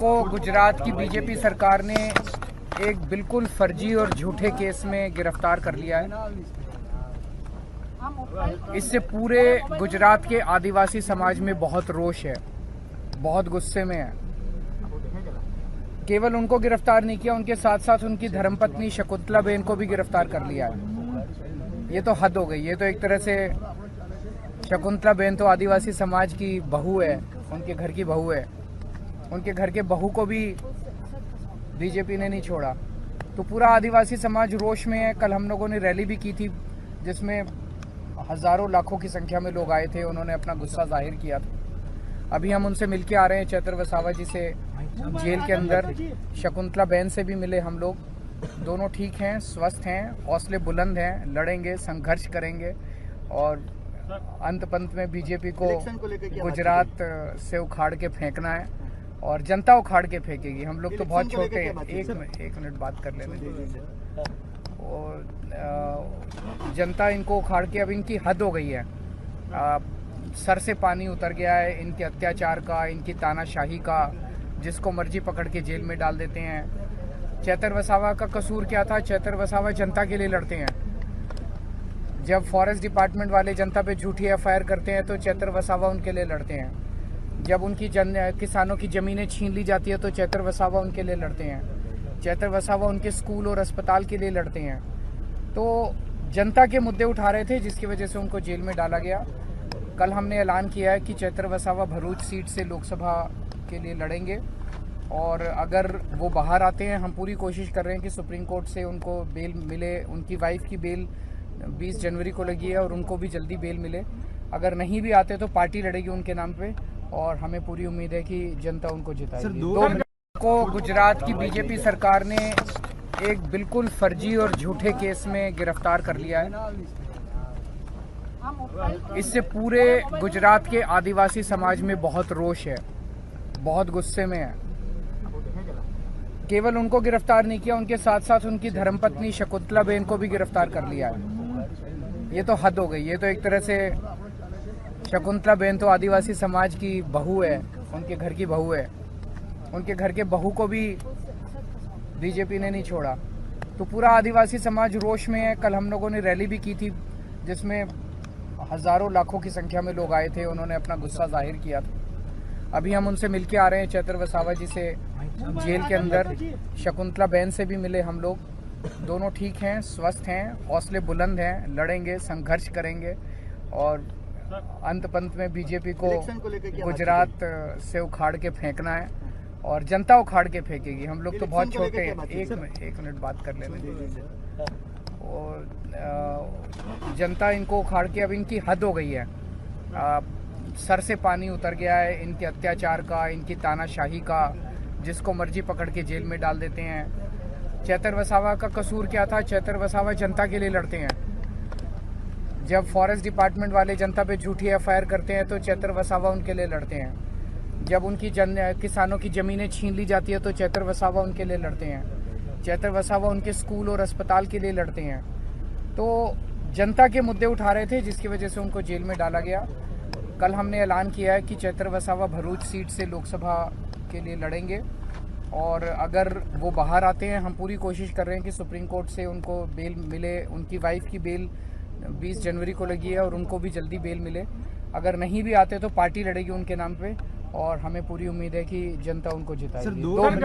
को गुजरात की बीजेपी सरकार ने एक बिल्कुल फर्जी और झूठे केस में गिरफ्तार कर लिया है। इससे पूरे गुजरात के आदिवासी समाज में बहुत रोष है, बहुत गुस्से में है। केवल उनको गिरफ्तार नहीं किया, उनके साथ साथ उनकी धर्मपत्नी शकुंतला बेन को भी गिरफ्तार कर लिया है। ये तो हद हो गई। ये तो एक तरह से शकुंतला बेन तो आदिवासी समाज की बहू है, उनके घर की बहू है। उनके घर के बहू को भी बीजेपी ने नहीं छोड़ा। तो पूरा आदिवासी समाज रोष में है। कल हम लोगों ने रैली भी की थी, जिसमें हजारों लाखों की संख्या में लोग आए थे। उन्होंने अपना गुस्सा जाहिर किया था। अभी हम उनसे मिलके आ रहे हैं, चैतर वसावा जी से जेल के अंदर। शकुंतला बेन से भी मिले हम लोग। दोनों ठीक हैं, स्वस्थ हैं, हौसले बुलंद हैं, लड़ेंगे, संघर्ष करेंगे और अंत पंत में बीजेपी को गुजरात से उखाड़ के फेंकना है और जनता उखाड़ के फेंकेगी। हम लोग तो बहुत छोटे हैं। एक मिनट बात कर लेने दीजिए। और जनता इनको उखाड़ के, अब इनकी हद हो गई है। सर से पानी उतर गया है इनके अत्याचार का, इनकी तानाशाही का। जिसको मर्जी पकड़ के जेल में डाल देते हैं। चैतर वसावा का कसूर क्या था? चैतर वसावा जनता के लिए लड़ते हैं। जब फॉरेस्ट डिपार्टमेंट वाले जनता पे झूठी एफआईआर करते हैं तो चैतर वसावा उनके लिए लड़ते हैं। जब उनकी किसानों की जमीनें छीन ली जाती है तो चैतर वसावा उनके लिए लड़ते हैं। चैतर वसावा उनके स्कूल और अस्पताल के लिए लड़ते हैं। तो जनता के मुद्दे उठा रहे थे, जिसकी वजह से उनको जेल में डाला गया। कल हमने ऐलान किया है कि चैतर वसावा भरूच सीट से लोकसभा के लिए लड़ेंगे और अगर वो बाहर आते हैं, हम पूरी कोशिश कर रहे हैं कि सुप्रीम कोर्ट से उनको बेल मिले। उनकी वाइफ की बेल 20 जनवरी को लगी है और उनको भी जल्दी बेल मिले। अगर नहीं भी आते तो पार्टी लड़ेगी उनके नाम पे और हमें पूरी उम्मीद है कि जनता उनको जिताएगी। को गुजरात की बीजेपी सरकार ने एक बिल्कुल फर्जी और झूठे केस में गिरफ्तार कर लिया है। इससे पूरे गुजरात के आदिवासी समाज में बहुत रोष है, बहुत गुस्से में है। केवल उनको गिरफ्तार नहीं किया, उनके साथ साथ उनकी धर्मपत्नी शकुंतला बेन को भी गिरफ्तार कर लिया है। ये तो हद हो गई। ये तो एक तरह से शकुंतला बेन तो आदिवासी समाज की बहू है, उनके घर की बहू है। उनके घर के बहू को भी बीजेपी ने नहीं छोड़ा। तो पूरा आदिवासी समाज रोष में है। कल हम लोगों ने रैली भी की थी, जिसमें हजारों लाखों की संख्या में लोग आए थे। उन्होंने अपना गुस्सा जाहिर किया था। अभी हम उनसे मिलके आ रहे हैं, चैतर वसावा जी से जेल के अंदर। शकुंतला बेन से भी मिले हम लोग। दोनों ठीक हैं, स्वस्थ हैं, हौसले बुलंद हैं, लड़ेंगे, संघर्ष करेंगे और अंत पंत में बीजेपी को गुजरात से उखाड़ के फेंकना है और जनता उखाड़ के फेंकेगी। हम लोग तो बहुत छोटे हैं। एक मिनट बात कर लेने दीजिए। और जनता इनको उखाड़ के, अब इनकी हद हो गई है। सर से पानी उतर गया है इनके अत्याचार का, इनकी तानाशाही का। जिसको मर्जी पकड़ के जेल में डाल देते हैं। चैतर वसावा का कसूर क्या था? चैतर वसावा जनता के लिए लड़ते हैं। जब फॉरेस्ट डिपार्टमेंट वाले जनता पे झूठी एफआईआर करते हैं तो चैतर वसावा उनके लिए लड़ते हैं। जब उनकी किसानों की जमीनें छीन ली जाती है तो चैतर वसावा उनके लिए लड़ते हैं। चैतर वसावा उनके स्कूल और अस्पताल के लिए लड़ते हैं। तो जनता के मुद्दे उठा रहे थे, जिसकी वजह से उनको जेल में डाला गया। कल हमने ऐलान किया है कि चैतर वसावा भरूच सीट से लोकसभा के लिए लड़ेंगे और अगर वो बाहर आते हैं, हम पूरी कोशिश कर रहे हैं कि सुप्रीम कोर्ट से उनको बेल मिले। उनकी वाइफ की बेल 20 जनवरी को लगी है और उनको भी जल्दी बेल मिले। अगर नहीं भी आते तो पार्टी लड़ेगी उनके नाम पे और हमें पूरी उम्मीद है कि जनता उनको जिताएगी।